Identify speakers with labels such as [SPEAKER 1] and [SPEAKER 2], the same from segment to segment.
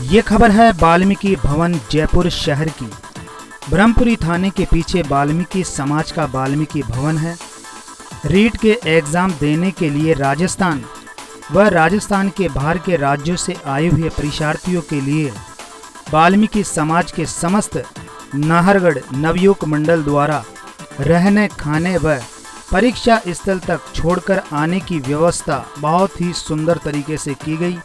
[SPEAKER 1] ये खबर है वाल्मीकि भवन जयपुर शहर की। ब्रह्मपुरी थाने के पीछे वाल्मीकि समाज का वाल्मीकि भवन है। रीट के एग्ज़ाम देने के लिए राजस्थान व राजस्थान के बाहर के राज्यों से आए हुए परीक्षार्थियों के लिए वाल्मीकि समाज के समस्त नाहरगढ़ नवयुवक मंडल द्वारा रहने खाने व परीक्षा स्थल तक छोड़कर आने की व्यवस्था बहुत ही सुंदर तरीके से की गई।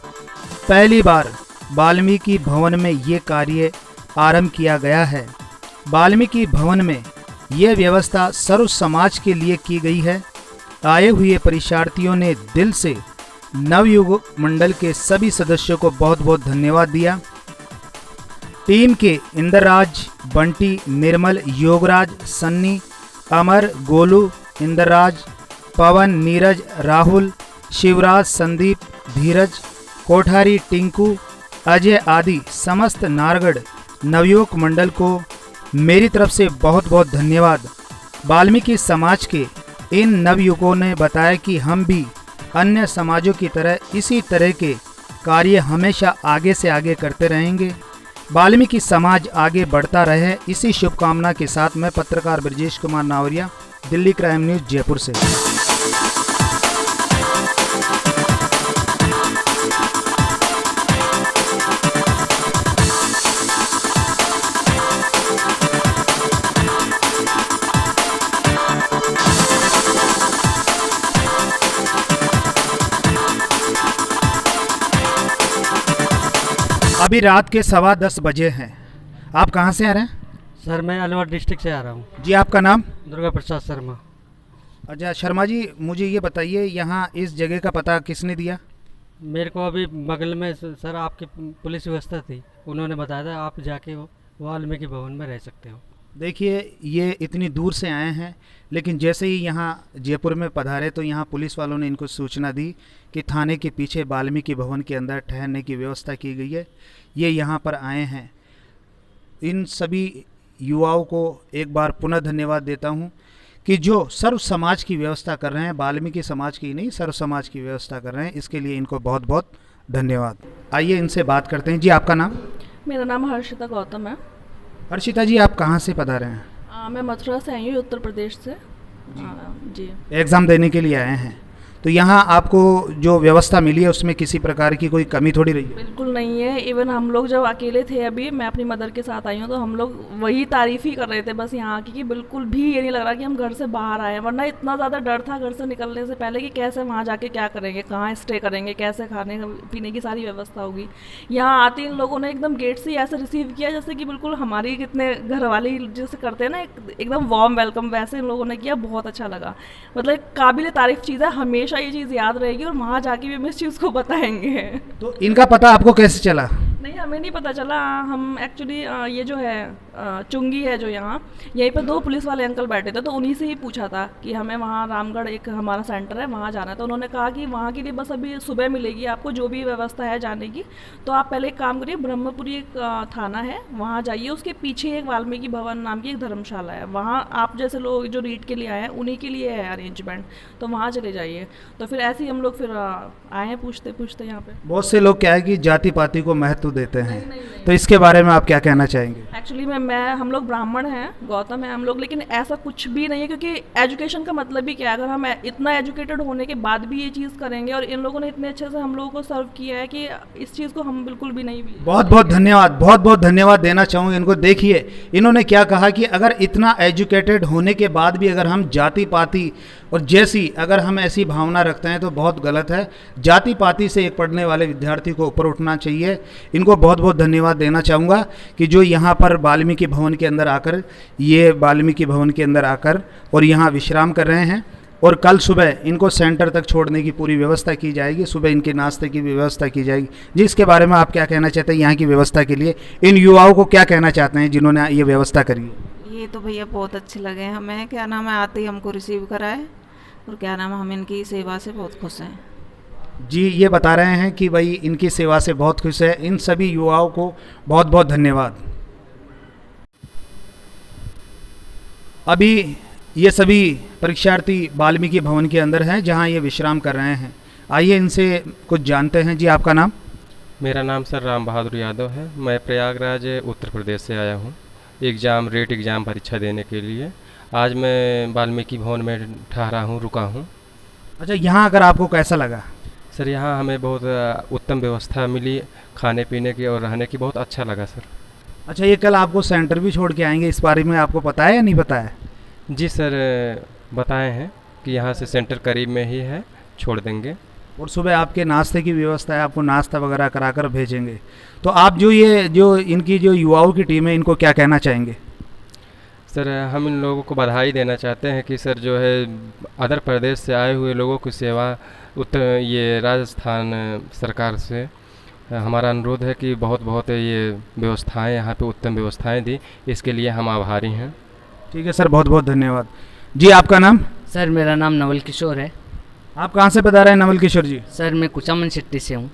[SPEAKER 1] पहली बार वाल्मीकि भवन में ये कार्य आरंभ किया गया है। वाल्मीकि भवन में ये व्यवस्था सर्व समाज के लिए की गई है। आए हुए परीक्षार्थियों ने दिल से नवयुवक मंडल के सभी सदस्यों को बहुत बहुत धन्यवाद दिया। टीम के इंद्रराज, बंटी, निर्मल, योगराज, सन्नी, अमर, गोलू, इंद्रराज, पवन, नीरज, राहुल, शिवराज, संदीप, धीरज, कोठारी, टिंकू, अजय आदि समस्त नाहरगढ़ नवयुवक मंडल को मेरी तरफ से बहुत बहुत धन्यवाद। वाल्मीकि समाज के इन नवयुवकों ने बताया कि हम भी अन्य समाजों की तरह इसी तरह के कार्य हमेशा आगे से आगे करते रहेंगे। वाल्मीकि समाज आगे बढ़ता रहे, इसी शुभकामना के साथ मैं पत्रकार ब्रजेश कुमार नावरिया, दिल्ली क्राइम न्यूज़ जयपुर से। अभी रात के 10:15 बजे हैं। आप कहाँ से आ रहे हैं?
[SPEAKER 2] सर मैं अलवर डिस्ट्रिक्ट से आ रहा हूँ।
[SPEAKER 1] जी, आपका नाम?
[SPEAKER 2] दुर्गा प्रसाद शर्मा।
[SPEAKER 1] अच्छा शर्मा जी, मुझे ये बताइए यहाँ इस जगह का पता किसने दिया?
[SPEAKER 2] मेरे को अभी बगल में सर आपकी पुलिस व्यवस्था थी, उन्होंने बताया था आप जाके वाल्मीकि भवन में रह सकते हो।
[SPEAKER 1] देखिए, ये इतनी दूर से आए हैं, लेकिन जैसे ही यहाँ जयपुर में पधारे तो यहाँ पुलिस वालों ने इनको सूचना दी कि थाने के पीछे वाल्मीकि भवन के अंदर ठहरने की व्यवस्था की गई है। ये यहाँ पर आए हैं। इन सभी युवाओं को एक बार पुनः धन्यवाद देता हूँ कि जो सर्व समाज की व्यवस्था कर रहे हैं, वाल्मीकि समाज की नहीं सर्व समाज की व्यवस्था कर रहे हैं, इसके लिए इनको बहुत बहुत धन्यवाद। आइए इनसे बात करते हैं। जी, आपका नाम?
[SPEAKER 3] मेरा नाम हर्षिता गौतम है।
[SPEAKER 1] हर्षिता जी, आप कहाँ से पधारे हैं?
[SPEAKER 3] मैं मथुरा से आई हूँ, उत्तर प्रदेश से। जी।
[SPEAKER 1] एग्ज़ाम देने के लिए आए हैं, तो यहाँ आपको जो व्यवस्था मिली है उसमें किसी प्रकार की कोई कमी थोड़ी रही है?
[SPEAKER 3] बिल्कुल नहीं है। इवन हम लोग जब अकेले थे, अभी मैं अपनी मदर के साथ आई हूँ, तो हम लोग वही तारीफ़ ही कर रहे थे बस यहाँ की, कि बिल्कुल भी ये नहीं लग रहा कि हम घर से बाहर आए हैं। वरना इतना ज़्यादा डर था घर से निकलने से पहले कि कैसे वहाँ जाके क्या करेंगे, कहाँ स्टे करेंगे, कैसे खाने पीने की सारी व्यवस्था होगी। यहाँ आते इन लोगों ने एकदम गेट से ऐसे रिसीव किया जैसे कि बिल्कुल हमारी कितने घर वाले जैसे करते हैं ना, एकदम वार्म वेलकम, वैसे इन लोगों ने किया। बहुत अच्छा लगा, मतलब काबिल तारीफ़ चीज़ है। हमेशा ये चीज़ याद रहेगी और वहाँ जाके भी हम इस चीज़ को बताएंगे।
[SPEAKER 1] तो इनका पता आपको कैसे चला?
[SPEAKER 3] नहीं, हमें नहीं पता चला। हम एक्चुअली ये जो है चुंगी है जो यहाँ, यहीं पे 2 पुलिस वाले अंकल बैठे थे, तो उन्हीं से ही पूछा था कि हमें वहाँ रामगढ़ एक हमारा सेंटर है, वहाँ जाना है। तो उन्होंने कहा कि वहाँ के लिए बस अभी सुबह मिलेगी आपको जो भी व्यवस्था है जाने की। तो आप पहले एक काम करिए, ब्रह्मपुरी एक थाना है, वहाँ जाइए, उसके पीछे एक वाल्मीकि भवन नाम की एक धर्मशाला है। वहाँ आप जैसे लोग जो रीट के लिए आए हैं उन्हीं के लिए है अरेंजमेंट, तो वहाँ चले जाइए। तो फिर ऐसे ही हम लोग फिर आए हैं पूछते पूछते यहाँ पे।
[SPEAKER 1] बहुत से लोग क्या है कि जाति पाति को महत्व देते हैं, तो इसके बारे में आप क्या कहना चाहेंगे?
[SPEAKER 3] एक्चुअली मैं हम लोग ब्राह्मण हैं, गौतम है हम लोग, लेकिन ऐसा कुछ भी नहीं है, क्योंकि एजुकेशन का मतलब ही क्या है। अगर हम इतना एजुकेटेड होने के बाद भी ये चीज़ करेंगे, और इन लोगों ने इतने अच्छे से हम लोगों को सर्व किया है कि इस चीज़ को हम बिल्कुल भी नहीं भी।
[SPEAKER 1] बहुत बहुत धन्यवाद, बहुत बहुत धन्यवाद देना चाहूँगा इनको। देखिए, इन्होंने क्या कहा कि अगर इतना एजुकेटेड होने के बाद भी अगर हम जाति पाति और जैसी अगर हम ऐसी भावना रखते हैं तो बहुत गलत है। जाति पाति से एक पढ़ने वाले विद्यार्थी को ऊपर उठना चाहिए। इनको बहुत बहुत धन्यवाद देना चाहूँगा कि जो यहाँ पर वाल्मीकि भवन के अंदर आकर और यहाँ विश्राम कर रहे हैं, और कल सुबह इनको सेंटर तक छोड़ने की पूरी व्यवस्था की जाएगी। सुबह इनके नाश्ते की व्यवस्था की जाएगी। जी, इसके बारे में आप क्या कहना चाहते हैं? यहाँ की व्यवस्था के लिए इन युवाओं को क्या कहना चाहते हैं जिन्होंने ये व्यवस्था करी है?
[SPEAKER 4] ये तो भैया बहुत अच्छे लगे हमें। क्या नाम है, आते ही हमको रिसीव कराए, और क्या नाम है, हम इनकी सेवा से बहुत खुश हैं।
[SPEAKER 1] जी, ये बता रहे हैं कि भाई इनकी सेवा से बहुत खुश है। इन सभी युवाओं को बहुत बहुत धन्यवाद। अभी ये सभी परीक्षार्थी वाल्मीकि भवन के अंदर हैं जहां ये विश्राम कर रहे हैं। आइए इनसे कुछ जानते हैं। जी, आपका नाम?
[SPEAKER 5] मेरा नाम सर राम बहादुर यादव है। मैं प्रयागराज उत्तर प्रदेश से आया हूँ रेट एग्ज़ाम परीक्षा देने के लिए। आज मैं वाल्मीकि भवन में ठहरा हूँ, रुका हूँ।
[SPEAKER 1] अच्छा, यहाँ आकर आपको कैसा लगा?
[SPEAKER 5] सर यहाँ हमें बहुत उत्तम व्यवस्था मिली, खाने पीने की और रहने की, बहुत अच्छा लगा सर।
[SPEAKER 1] अच्छा, ये कल आपको सेंटर भी छोड़ के आएंगे, इस बारे में आपको पता है या नहीं पता है?
[SPEAKER 5] जी सर, बताए हैं कि यहाँ से सेंटर करीब में ही है, छोड़ देंगे।
[SPEAKER 1] और सुबह आपके नाश्ते की व्यवस्था है, आपको नाश्ता वगैरह कराकर भेजेंगे। तो आप जो इनकी जो युवाओं की टीम है, इनको क्या कहना चाहेंगे?
[SPEAKER 5] सर हम इन लोगों को बधाई देना चाहते हैं कि सर जो है अदर प्रदेश से आए हुए लोगों की सेवा ये राजस्थान सरकार से हमारा अनुरोध है कि बहुत बहुत ये व्यवस्थाएं यहाँ पे उत्तम व्यवस्थाएं दी, इसके लिए हम आभारी हैं।
[SPEAKER 1] ठीक है सर, बहुत बहुत धन्यवाद। जी, आपका नाम?
[SPEAKER 6] सर मेरा नाम नवल किशोर है।
[SPEAKER 1] आप कहाँ से बता रहे हैं नवल किशोर जी?
[SPEAKER 6] सर मैं कुचामन सिटी से हूँ।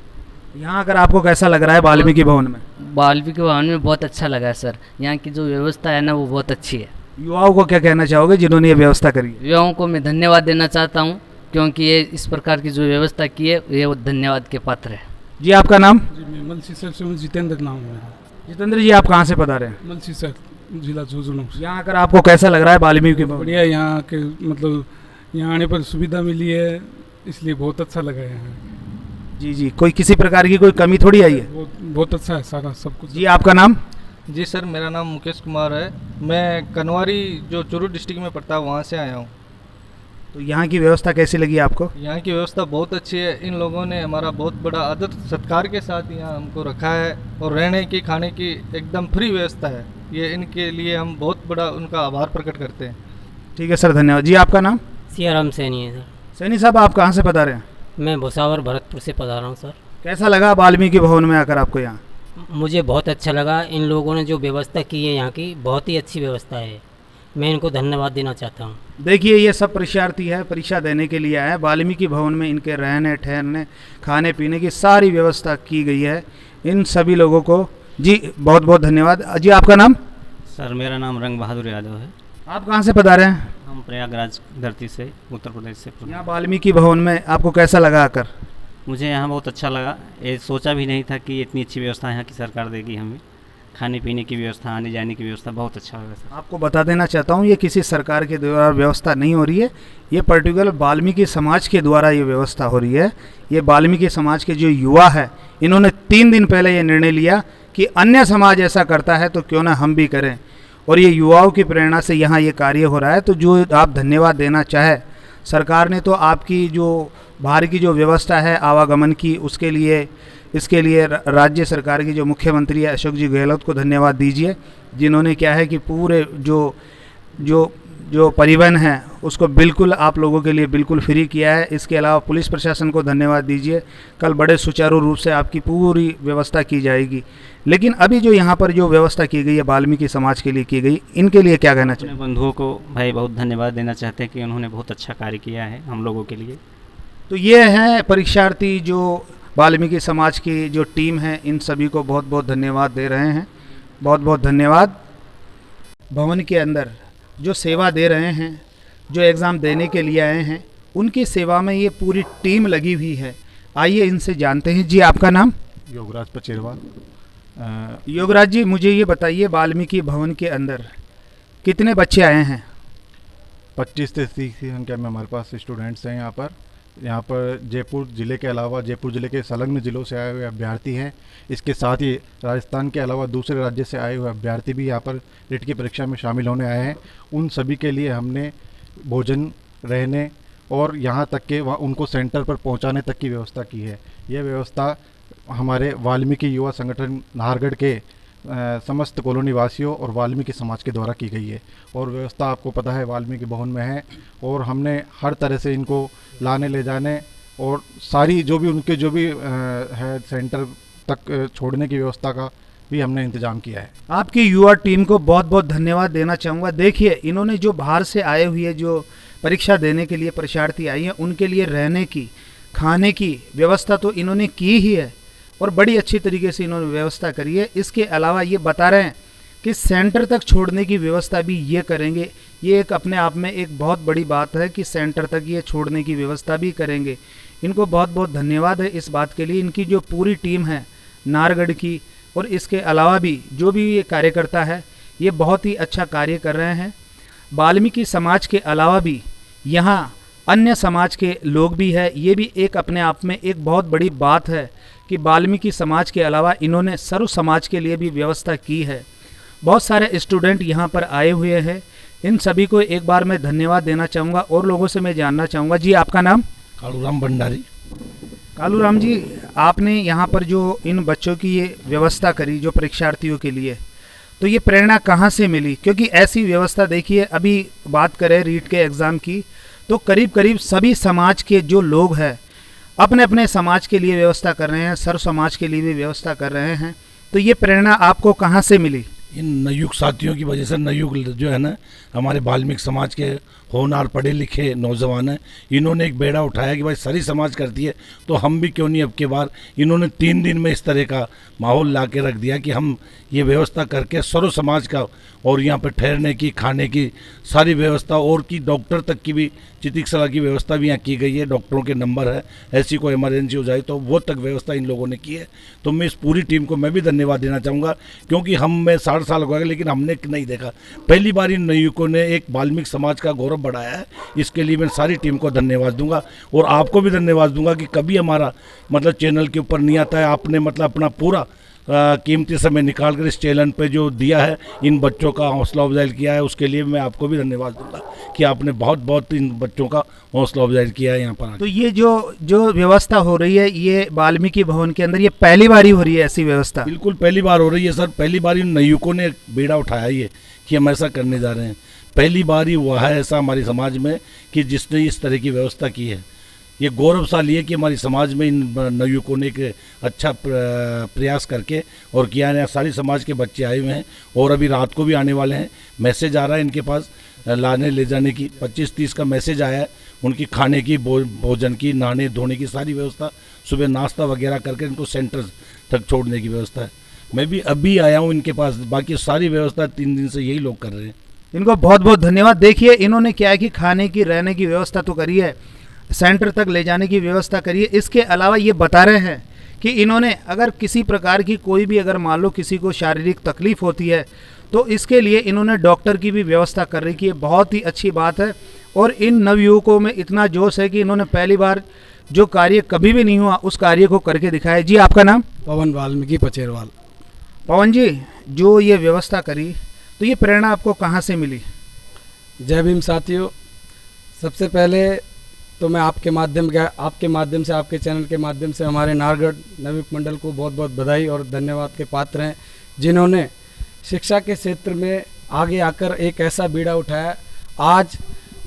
[SPEAKER 1] यहाँ आकर आपको कैसा लग रहा है वाल्मीकि भवन में?
[SPEAKER 6] वाल्मीकि भवन में बहुत अच्छा लगा है सर। यहाँ की जो व्यवस्था है ना वो बहुत अच्छी है।
[SPEAKER 1] युवाओं को क्या कहना चाहोगे जिन्होंने ये व्यवस्था करी है?
[SPEAKER 6] युवाओं को मैं धन्यवाद देना चाहता हूँ, क्योंकि ये इस प्रकार की जो व्यवस्था की है ये वो धन्यवाद के पात्र है।
[SPEAKER 1] जी, आपका नाम?
[SPEAKER 7] जी, मैं मलसीसर से हूँ, जितेंद्र नाम है मेरा।
[SPEAKER 1] जितेंद्र जी, आप कहाँ से बता रहे हैं?
[SPEAKER 7] मलसीसर जिला झुंझुनू से।
[SPEAKER 1] यहाँ आकर आपको कैसा लग रहा है वाल्मीकि भवन?
[SPEAKER 7] बढ़िया, यहाँ के मतलब यहाँ आने पर सुविधा मिली है, इसलिए बहुत अच्छा लगा है यहाँ।
[SPEAKER 1] जी जी, कोई किसी प्रकार की कोई कमी थोड़ी आई है?
[SPEAKER 7] बहुत अच्छा है सारा सब कुछ।
[SPEAKER 1] जी, आपका नाम?
[SPEAKER 8] जी सर, मेरा नाम मुकेश कुमार है। मैं कनवारी जो चूरू डिस्ट्रिक्ट में पड़ता है वहाँ से आया हूँ।
[SPEAKER 1] तो यहाँ की व्यवस्था कैसी लगी आपको?
[SPEAKER 8] यहाँ की व्यवस्था बहुत अच्छी है। इन लोगों ने हमारा बहुत बड़ा आदर सत्कार के साथ यहाँ हमको रखा है, और रहने की खाने की एकदम फ्री व्यवस्था है। ये इनके लिए हम बहुत बड़ा उनका आभार प्रकट करते हैं।
[SPEAKER 1] ठीक है सर, धन्यवाद। जी, आपका नाम?
[SPEAKER 9] सियाराम सैनी है सर।
[SPEAKER 1] सैनी साहब, आप कहाँ से बता रहे हैं?
[SPEAKER 9] मैं भुसावर भरतपुर से पधारा हूँ सर।
[SPEAKER 1] कैसा लगा वाल्मीकि भवन में आकर आपको यहाँ?
[SPEAKER 9] मुझे बहुत अच्छा लगा। इन लोगों ने जो व्यवस्था की है यहाँ की, बहुत ही अच्छी व्यवस्था है। मैं इनको धन्यवाद देना चाहता हूँ।
[SPEAKER 1] देखिए, ये सब परीक्षार्थी है, परीक्षा देने के लिए आए हैं। वाल्मीकि भवन में इनके रहने ठहरने खाने पीने की सारी व्यवस्था की गई है। इन सभी लोगों को जी बहुत बहुत धन्यवाद। जी, आपका नाम?
[SPEAKER 10] सर मेरा नाम रंग बहादुर यादव है।
[SPEAKER 1] आप कहाँ से पधारे हैं?
[SPEAKER 10] हम प्रयागराज धरती से, उत्तर प्रदेश से।
[SPEAKER 1] यहाँ वाल्मीकि भवन में आपको कैसा लगा आकर?
[SPEAKER 10] मुझे यहाँ बहुत अच्छा लगा। ये सोचा भी नहीं था कि इतनी अच्छी व्यवस्था यहाँ की सरकार देगी हमें। खाने पीने की व्यवस्था, आने जाने की व्यवस्था बहुत अच्छा लगा सर।
[SPEAKER 1] आपको बता देना चाहता हूँ, ये किसी सरकार के द्वारा व्यवस्था नहीं हो रही है। ये पर्टिकुलर वाल्मीकि समाज के द्वारा ये व्यवस्था हो रही है। ये वाल्मीकि समाज के जो युवा है, इन्होंने 3 दिन पहले ये निर्णय लिया कि अन्य समाज ऐसा करता है तो क्यों ना हम भी करें, और ये युवाओं की प्रेरणा से यहाँ ये कार्य हो रहा है। तो जो आप धन्यवाद देना चाहे, सरकार ने तो आपकी जो बाहर की जो व्यवस्था है आवागमन की, उसके लिए इसके लिए राज्य सरकार की जो मुख्यमंत्री है अशोक जी गहलोत को धन्यवाद दीजिए, जिन्होंने क्या है कि पूरे जो परिवहन है उसको बिल्कुल आप लोगों के लिए बिल्कुल फ्री किया है। इसके अलावा पुलिस प्रशासन को धन्यवाद दीजिए। कल बड़े सुचारू रूप से आपकी पूरी व्यवस्था की जाएगी। लेकिन अभी जो यहाँ पर जो व्यवस्था की गई है वाल्मीकि समाज के लिए की गई, इनके लिए क्या कहना चाहिए?
[SPEAKER 10] अपने बंधुओं को भाई बहुत धन्यवाद देना चाहते हैं कि उन्होंने बहुत अच्छा कार्य किया है हम लोगों के लिए।
[SPEAKER 1] तो ये हैं परीक्षार्थी जो वाल्मीकि समाज की जो टीम है, इन सभी को बहुत बहुत धन्यवाद दे रहे हैं। बहुत बहुत धन्यवाद। भवन के अंदर जो सेवा दे रहे हैं, जो एग्ज़ाम देने के लिए आए हैं, उनकी सेवा में ये पूरी टीम लगी हुई है। आइए इनसे जानते हैं। जी, आपका नाम?
[SPEAKER 11] योगराज पचेरवा।
[SPEAKER 1] योगराज जी, मुझे ये बताइए, वाल्मीकि भवन के अंदर कितने बच्चे आए हैं?
[SPEAKER 11] 25 से 30 की संख्या में हमारे पास स्टूडेंट्स हैं यहाँ पर जयपुर ज़िले के अलावा जयपुर ज़िले के संलग्न ज़िलों से आए हुए अभ्यर्थी हैं। इसके साथ ही राजस्थान के अलावा दूसरे राज्य से आए हुए अभ्यर्थी भी यहाँ पर रीट की परीक्षा में शामिल होने आए हैं। उन सभी के लिए हमने भोजन, रहने और यहाँ तक के वहाँ उनको सेंटर पर पहुँचाने तक की व्यवस्था की है। यह व्यवस्था हमारे वाल्मीकि युवा संगठन नाहरगढ़ के समस्त कॉलोनी वासियों और वाल्मीकि समाज के द्वारा की गई है। और व्यवस्था आपको पता है वाल्मीकि भवन में है, और हमने हर तरह से इनको लाने ले जाने और सारी जो भी उनके जो भी है सेंटर तक छोड़ने की व्यवस्था का भी हमने इंतजाम किया है।
[SPEAKER 1] आपकी युवा टीम को बहुत बहुत धन्यवाद देना चाहूँगा। देखिए, इन्होंने जो बाहर से आए हुए जो परीक्षा देने के लिए परीक्षार्थी आई हैं, उनके लिए रहने की, खाने की व्यवस्था तो इन्होंने की ही है, और बड़ी अच्छी तरीके से इन्होंने व्यवस्था करी है। इसके अलावा ये बता रहे हैं कि सेंटर तक छोड़ने की व्यवस्था भी ये करेंगे। ये एक अपने आप में एक बहुत बड़ी बात है कि सेंटर तक ये छोड़ने की व्यवस्था भी करेंगे। इनको बहुत बहुत धन्यवाद है इस बात के लिए। इनकी जो पूरी टीम है नारगढ़ की, और इसके अलावा भी जो भी ये कार्यकर्ता है ये बहुत ही अच्छा कार्य कर रहे हैं। वाल्मीकि समाज के अलावा भी यहाँ अन्य समाज के लोग भी हैं। ये भी एक अपने आप में एक बहुत बड़ी बात है कि वाल्मीकि समाज के अलावा इन्होंने सर्व समाज के लिए भी व्यवस्था की है। बहुत सारे स्टूडेंट यहाँ पर आए हुए हैं। इन सभी को एक बार मैं धन्यवाद देना चाहूँगा और लोगों से मैं जानना चाहूँगा, जी आपका नाम?
[SPEAKER 12] कालूराम भंडारी।
[SPEAKER 1] कालूराम जी, आपने यहाँ पर जो इन बच्चों की ये व्यवस्था करी जो परीक्षार्थियों के लिए, तो ये प्रेरणा कहाँ से मिली? क्योंकि ऐसी व्यवस्था देखिए, अभी बात करें रीट के एग्ज़ाम की तो करीब करीब सभी समाज के जो लोग हैं अपने अपने समाज के लिए व्यवस्था कर रहे हैं, सर्व समाज के लिए भी व्यवस्था कर रहे हैं। तो ये प्रेरणा आपको कहाँ से मिली?
[SPEAKER 12] इन नवयुग साथियों की वजह से। नवयुग जो है ना, हमारे वाल्मीकि समाज के होनहार पढ़े लिखे नौजवान हैं, इन्होंने एक बेड़ा उठाया कि भाई सारी समाज करती है तो हम भी क्यों नहीं। अब के बार इन्होंने 3 दिन में इस तरह का माहौल ला के रख दिया कि हम ये व्यवस्था करके सर्व समाज का, और यहाँ पर ठहरने की, खाने की सारी व्यवस्था, और की डॉक्टर तक की भी, चिकित्सा की व्यवस्था भी यहाँ की गई है। डॉक्टरों के नंबर है, ऐसी कोई इमरजेंसी हो जाए तो वो तक व्यवस्था इन लोगों ने की है। तो मैं इस पूरी टीम को मैं भी धन्यवाद देना चाहूँगा, क्योंकि मैं 60 साल हो गए लेकिन हमने नहीं देखा। पहली बार इन नवयुवकों ने एक वाल्मीकि समाज का गौरव बढ़ाया है। इसके लिए मैं सारी टीम को धन्यवाद दूंगा, और आपको भी धन्यवाद दूंगा कि कभी हमारा मतलब चैनल के ऊपर नहीं आता है। आपने मतलब अपना पूरा कीमती समय निकाल कर इस चैनल पे जो दिया है, इन बच्चों का हौसला अफजाई किया है, उसके लिए मैं आपको भी धन्यवाद दूंगा कि आपने बहुत बहुत इन बच्चों का हौसला अफजाई किया है यहाँ पर।
[SPEAKER 1] तो ये जो व्यवस्था हो रही है ये वाल्मीकि भवन के अंदर, ये पहली बार ही हो रही है ऐसी व्यवस्था?
[SPEAKER 12] बिल्कुल पहली बार हो रही है सर। पहली बार इन नवयुवकों ने बेड़ा उठाया ये कि हम ऐसा करने जा रहे हैं। पहली बार ही हुआ है ऐसा हमारे समाज में कि जिसने इस तरह की व्यवस्था की है। ये गौरवशाली है कि हमारी समाज में इन नवयुवकों ने एक अच्छा प्रयास करके और किया है। सारी समाज के बच्चे आए हुए हैं और अभी रात को भी आने वाले हैं। मैसेज आ रहा है इनके पास लाने ले जाने की, 25-30 का मैसेज आया है। उनकी खाने की, भोजन की, नहाने धोने की सारी व्यवस्था, सुबह नाश्ता वगैरह करके इनको सेंटर तक छोड़ने की व्यवस्था है। मैं भी अभी आया हूँ इनके पास, बाकी सारी व्यवस्था 3 दिन से यही लोग कर रहे हैं।
[SPEAKER 1] इनको बहुत बहुत धन्यवाद। देखिए इन्होंने क्या है कि खाने की, रहने की व्यवस्था तो करी है, सेंटर तक ले जाने की व्यवस्था करिए। इसके अलावा ये बता रहे हैं कि इन्होंने अगर किसी प्रकार की कोई भी, अगर मान लो किसी को शारीरिक तकलीफ होती है तो इसके लिए इन्होंने डॉक्टर की भी व्यवस्था कर रही है। बहुत ही अच्छी बात है और इन नवयुवकों में इतना जोश है कि इन्होंने पहली बार जो कार्य कभी भी नहीं हुआ उस कार्य को करके दिखाया। जी आपका नाम?
[SPEAKER 13] पवन वाल्मीकि पचेरवाल।
[SPEAKER 1] पवन जी, जो ये व्यवस्था करी तो ये प्रेरणा आपको कहाँ से मिली?
[SPEAKER 13] जय भीम साथियों, सबसे पहले तो मैं आपके माध्यम से, आपके चैनल के माध्यम से हमारे नारगढ़ नवयुवक मंडल को बहुत बहुत बधाई और धन्यवाद के पात्र हैं, जिन्होंने शिक्षा के क्षेत्र में आगे आकर एक ऐसा बीड़ा उठाया। आज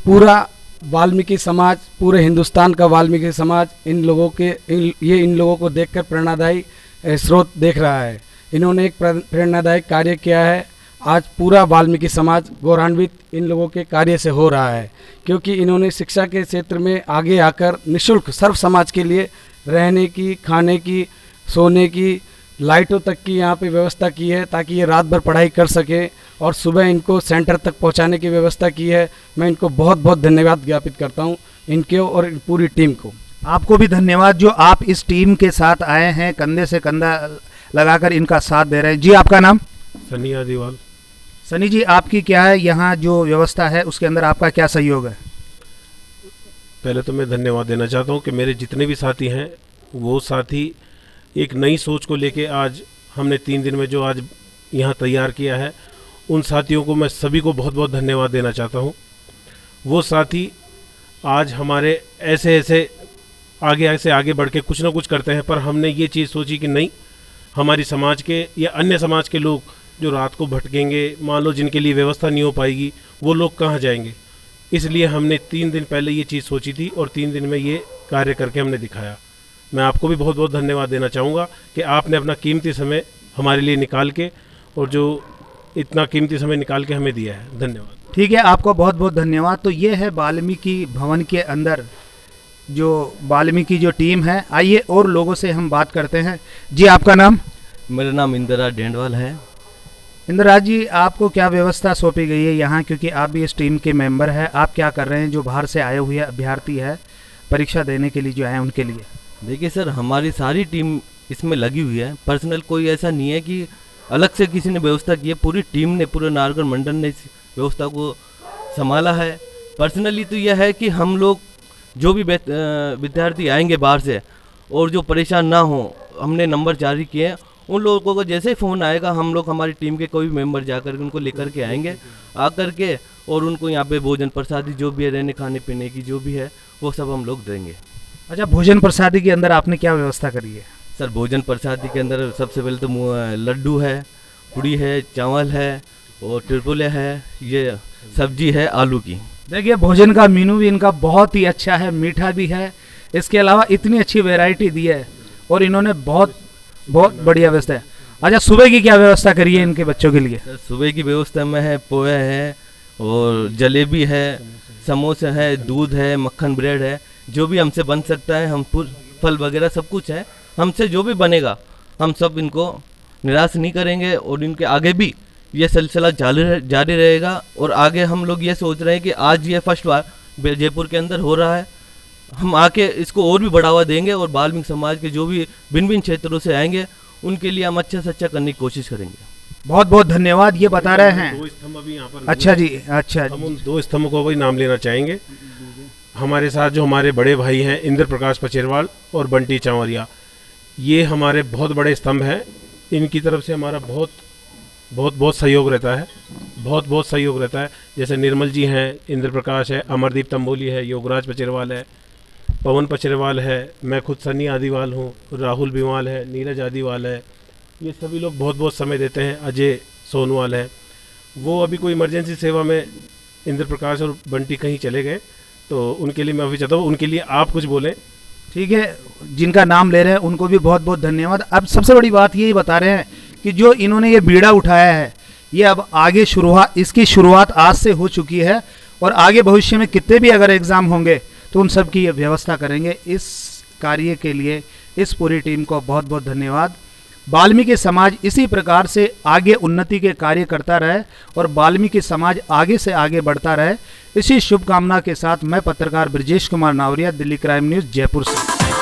[SPEAKER 13] पूरा वाल्मीकि समाज, पूरे हिंदुस्तान का वाल्मीकि समाज इन लोगों को देखकर प्रेरणादायी स्रोत देख रहा है। इन्होंने एक प्रेरणादायक कार्य किया है। आज पूरा वाल्मीकि समाज गौरवान्वित इन लोगों के कार्य से हो रहा है, क्योंकि इन्होंने शिक्षा के क्षेत्र में आगे आकर निःशुल्क सर्व समाज के लिए रहने की, खाने की, सोने की, लाइटों तक की यहाँ पे व्यवस्था की है, ताकि ये रात भर पढ़ाई कर सकें, और सुबह इनको सेंटर तक पहुँचाने की व्यवस्था की है। मैं इनको बहुत बहुत धन्यवाद ज्ञापित करता हूँ, इनके और पूरी टीम को।
[SPEAKER 1] आपको भी धन्यवाद जो आप इस टीम के साथ आए हैं, कंधे से कंधा लगाकर इनका साथ दे रहे हैं। जी आपका नाम?
[SPEAKER 14] सनी आदिवाल।
[SPEAKER 1] सनी जी, आपकी क्या है यहाँ जो व्यवस्था है उसके अंदर आपका क्या सहयोग है?
[SPEAKER 14] पहले तो मैं धन्यवाद देना चाहता हूँ कि मेरे जितने भी साथी हैं वो साथी एक नई सोच को लेके आज हमने 3 दिन में जो आज यहाँ तैयार किया है, उन साथियों को मैं सभी को बहुत बहुत धन्यवाद देना चाहता हूँ। वो साथी आज हमारे ऐसे आगे बढ़ के कुछ ना कुछ करते हैं, पर हमने ये चीज़ सोची कि नहीं, हमारी समाज के या अन्य समाज के लोग जो रात को भटकेंगे, मान लो जिनके लिए व्यवस्था नहीं हो पाएगी, वो लोग कहाँ जाएंगे। इसलिए हमने 3 दिन पहले ये चीज़ सोची थी और 3 दिन में ये कार्य करके हमने दिखाया। मैं आपको भी बहुत बहुत धन्यवाद देना चाहूँगा कि आपने अपना कीमती समय हमारे लिए निकाल के, और जो इतना कीमती समय निकाल के हमें दिया है, धन्यवाद।
[SPEAKER 1] ठीक है, आपको बहुत बहुत धन्यवाद। तो ये है वाल्मीकि भवन के अंदर जो वाल्मीकि जो टीम है। आइए और लोगों से हम बात करते हैं। जी आपका नाम?
[SPEAKER 15] मेरा नाम इंदिराज डेंडवाल है।
[SPEAKER 1] इंदिराज जी, आपको क्या व्यवस्था सौंपी गई है यहाँ, क्योंकि आप भी इस टीम के मेंबर हैं? आप क्या कर रहे हैं जो बाहर से आए हुए अभ्यर्थी है परीक्षा देने के लिए जो आए उनके लिए?
[SPEAKER 15] देखिए सर, हमारी सारी टीम इसमें लगी हुई है। पर्सनल कोई ऐसा नहीं है कि अलग से किसी ने व्यवस्था की है, पूरी टीम ने, पूरे नारगढ़ मंडल ने इस व्यवस्था को संभाला है। पर्सनली तो यह है कि हम लोग जो भी विद्यार्थी आएंगे बाहर से और जो परेशान ना हो, हमने नंबर जारी किए हैं, उन लोगों को जैसे ही फ़ोन आएगा हम लोग हमारी टीम के कोई भी मेंबर जाकर के उनको लेकर के आएंगे, आकर के और उनको यहाँ पे भोजन प्रसादी जो भी है, रहने खाने पीने की जो भी है वो सब हम लोग देंगे।
[SPEAKER 1] अच्छा, भोजन प्रसादी के अंदर आपने क्या व्यवस्था करी है?
[SPEAKER 15] सर भोजन प्रसादी के अंदर सबसे पहले तो लड्डू है, पूड़ी है, चावल है और तिरपुले है, ये सब्जी है आलू की।
[SPEAKER 1] देखिए, भोजन का मेनू भी इनका बहुत ही अच्छा है, मीठा भी है, इसके अलावा इतनी अच्छी वैरायटी दी है और इन्होंने बहुत बढ़िया व्यवस्था है। अच्छा, सुबह की क्या व्यवस्था करी है इनके बच्चों के लिए?
[SPEAKER 15] सर सुबह की व्यवस्था में है पोहा है और जलेबी है, समोसा है, दूध है, मक्खन ब्रेड है, जो भी हमसे बन सकता है, हम फल वगैरह सब कुछ है, हमसे जो भी बनेगा हम सब इनको निराश नहीं करेंगे और इनके आगे भी ये सिलसिला जारी रहेगा। और आगे हम लोग ये सोच रहे हैं कि आज ये फर्स्ट बार जयपुर के अंदर हो रहा है, हम आके इसको और भी बढ़ावा देंगे और बाल्मीकि समाज के जो भी भिन्न भिन्न क्षेत्रों से आएंगे उनके लिए हम अच्छा से अच्छा करने की कोशिश करेंगे।
[SPEAKER 1] बहुत बहुत धन्यवाद। ये बता रहे हैं
[SPEAKER 14] 2 स्तंभ अभी यहाँ पर।
[SPEAKER 1] अच्छा जी, अच्छा,
[SPEAKER 14] हम उन 2 स्तंभों को भी नाम लेना चाहेंगे। हमारे साथ जो हमारे बड़े भाई हैं इंद्र प्रकाश पचेरवाल और बंटी चावरिया, ये हमारे बहुत बड़े स्तंभ हैं। इनकी तरफ से हमारा बहुत सहयोग रहता है, बहुत सहयोग रहता है। जैसे निर्मल जी हैं, इंद्र प्रकाश है, अमरदीप तंबोली है, योगराज पचेरवाल है, पवन पचेरवाल है, मैं खुद सन्नी आदिवाल हूँ, राहुल बिवाल है, नीरज आदिवाल है, ये सभी लोग बहुत समय देते हैं। अजय सोनवाल है, वो अभी कोई इमरजेंसी सेवा में इंद्र प्रकाश और बंटी कहीं चले गए, तो उनके लिए मैं अभी चाहता हूँ उनके लिए आप कुछ बोलें।
[SPEAKER 1] ठीक है, जिनका नाम ले रहे हैं उनको भी बहुत बहुत धन्यवाद। अब सबसे बड़ी बात यही बता रहे हैं कि जो इन्होंने ये बीड़ा उठाया है, ये अब आगे इसकी शुरुआत आज से हो चुकी है और आगे भविष्य में कितने भी अगर एग्ज़ाम होंगे तो उन सब की ये व्यवस्था करेंगे। इस कार्य के लिए इस पूरी टीम को बहुत बहुत धन्यवाद। बाल्मीकि समाज इसी प्रकार से आगे उन्नति के कार्य करता रहे और बाल्मीकि समाज आगे से आगे बढ़ता रहे, इसी शुभकामना के साथ मैं पत्रकार ब्रजेश कुमार नावरिया, दिल्ली क्राइम न्यूज़, जयपुर से।